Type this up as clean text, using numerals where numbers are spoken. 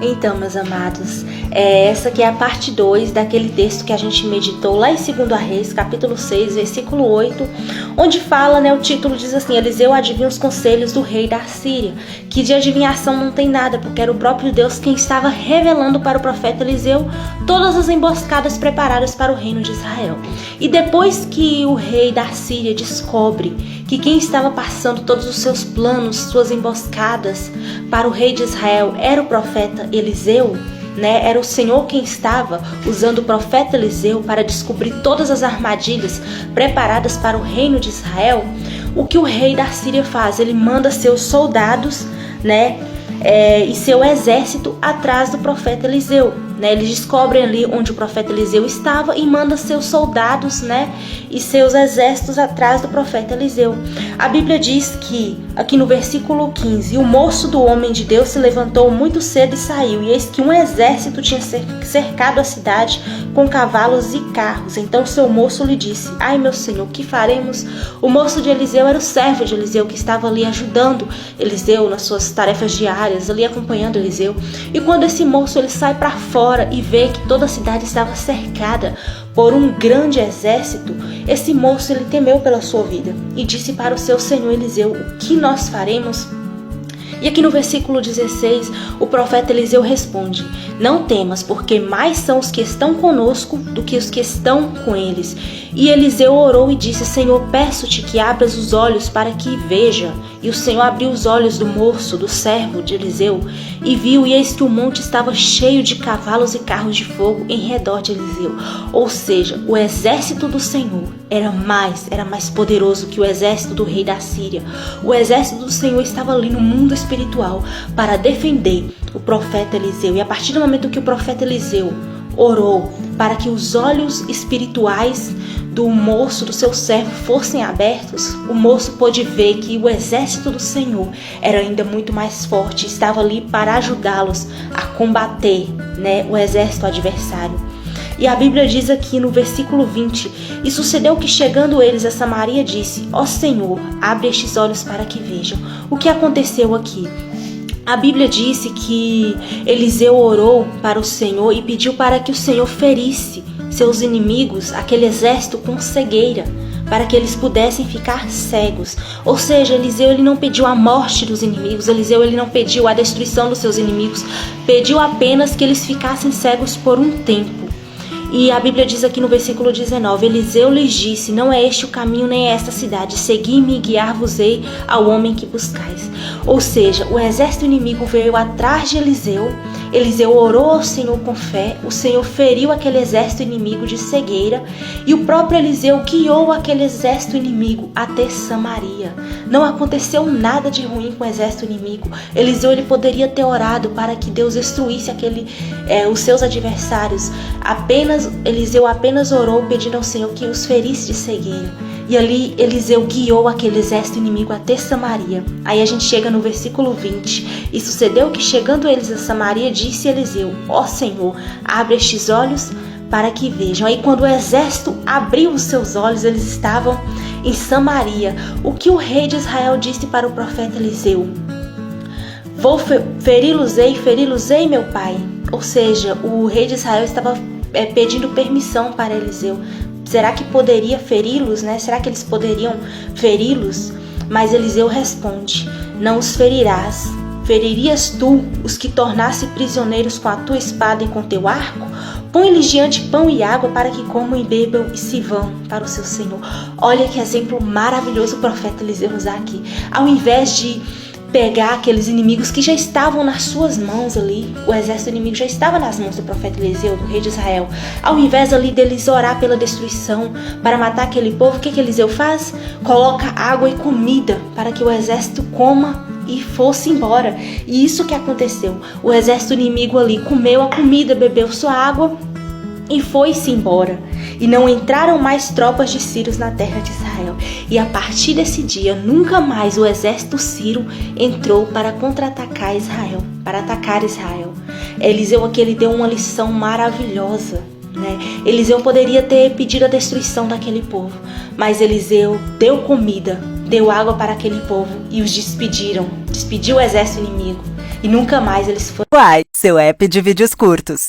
Então, meus amados, essa aqui é a parte 2 daquele texto que a gente meditou lá em 2 Reis, capítulo 6, versículo 8, onde fala, o título diz assim: Eliseu adivinha os conselhos do rei da Síria, que de adivinhação não tem nada, porque era o próprio Deus quem estava revelando para o profeta Eliseu todas as emboscadas preparadas para o reino de Israel. E depois que o rei da Síria descobre que quem estava passando todos os seus planos, suas emboscadas para o rei de Israel era o profeta Eliseu, era o Senhor quem estava usando o profeta Eliseu para descobrir todas as armadilhas preparadas para o reino de Israel. O que o rei da Síria faz? Ele manda seus soldados, e seu exército atrás do profeta Eliseu. Eles descobrem ali onde o profeta Eliseu estava e manda seus soldados, e seus exércitos atrás do profeta Eliseu. A Bíblia diz que, aqui no versículo 15, o moço do homem de Deus se levantou muito cedo e saiu, e eis que um exército tinha cercado a cidade com cavalos e carros. Então seu moço lhe disse: ai, meu senhor, o que faremos? O moço de Eliseu era o servo de Eliseu, que estava ali ajudando Eliseu nas suas tarefas diárias, ali acompanhando Eliseu. E quando esse moço ele sai para fora e vê que toda a cidade estava cercada por um grande exército, esse moço ele temeu pela sua vida e disse para o seu senhor Eliseu: o que nós faremos? E aqui no versículo 16, o profeta Eliseu responde: não temas, porque mais são os que estão conosco do que os que estão com eles. E Eliseu orou e disse: Senhor, peço-te que abras os olhos para que veja. E o Senhor abriu os olhos do moço, do servo de Eliseu, e viu, e eis que o monte estava cheio de cavalos e carros de fogo em redor de Eliseu. Ou seja, o exército do Senhor era mais poderoso que o exército do rei da Síria. O exército do Senhor estava ali no mundo espiritual para defender o profeta Eliseu. E a partir do momento que o profeta Eliseu orou para que os olhos espirituais do moço, do seu servo, fossem abertos, o moço pôde ver que o exército do Senhor era ainda muito mais forte, estava ali para ajudá-los a combater, o exército adversário. E a Bíblia diz aqui no versículo 20: e sucedeu que, chegando eles a Samaria, disse: ó Senhor, abre estes olhos para que vejam. O que aconteceu aqui? A Bíblia disse que Eliseu orou para o Senhor e pediu para que o Senhor ferisse seus inimigos, aquele exército, com cegueira, para que eles pudessem ficar cegos. Ou seja, Eliseu ele não pediu a morte dos inimigos, Eliseu ele não pediu a destruição dos seus inimigos, pediu apenas que eles ficassem cegos por um tempo. E a Bíblia diz aqui no versículo 19: Eliseu lhes disse: não é este o caminho, nem é esta cidade. Segui-me e guiar-vos-ei ao homem que buscais. Ou seja, o exército inimigo veio atrás de Eliseu. Eliseu orou ao Senhor com fé. O Senhor feriu aquele exército inimigo de cegueira. E o próprio Eliseu guiou aquele exército inimigo até Samaria. Não aconteceu nada de ruim com o exército inimigo. Eliseu ele poderia ter orado para que Deus destruísse os seus adversários. Eliseu apenas orou pedindo ao Senhor que os ferisse de cegueira. E ali Eliseu guiou aquele exército inimigo até Samaria. Aí a gente chega no versículo 20. E sucedeu que, chegando eles a Samaria, disse Eliseu: ó Senhor, abre estes olhos para que vejam. Aí quando o exército abriu os seus olhos, eles estavam em Samaria. O que o rei de Israel disse para o profeta Eliseu? Vou feri-los-ei, meu pai. Ou seja, o rei de Israel estava pedindo permissão para Eliseu. Será que poderia feri-los, Será que eles poderiam feri-los? Mas Eliseu responde: não os ferirás. Feririas tu os que tornasse prisioneiros com a tua espada e com teu arco? Põe-lhes diante pão e água para que comam e bebam e se vão para o seu Senhor. Olha que exemplo maravilhoso o profeta Eliseu usar aqui. Ao invés de pegar aqueles inimigos que já estavam nas suas mãos ali, o exército inimigo já estava nas mãos do profeta Eliseu, do rei de Israel. Ao invés ali deles orar pela destruição, para matar aquele povo, o que Eliseu faz? Coloca água e comida para que o exército coma e fosse embora. E isso que aconteceu. O exército inimigo ali comeu a comida, bebeu sua água e foi-se embora. E não entraram mais tropas de sírios na terra de Israel. E a partir desse dia, nunca mais o exército sírio entrou para contra-atacar Israel, para atacar Israel. Eliseu aqui ele deu uma lição maravilhosa, Eliseu poderia ter pedido a destruição daquele povo, mas Eliseu deu comida, deu água para aquele povo e os despediu o exército inimigo. e nunca mais eles foram. Uai, seu app de vídeos curtos.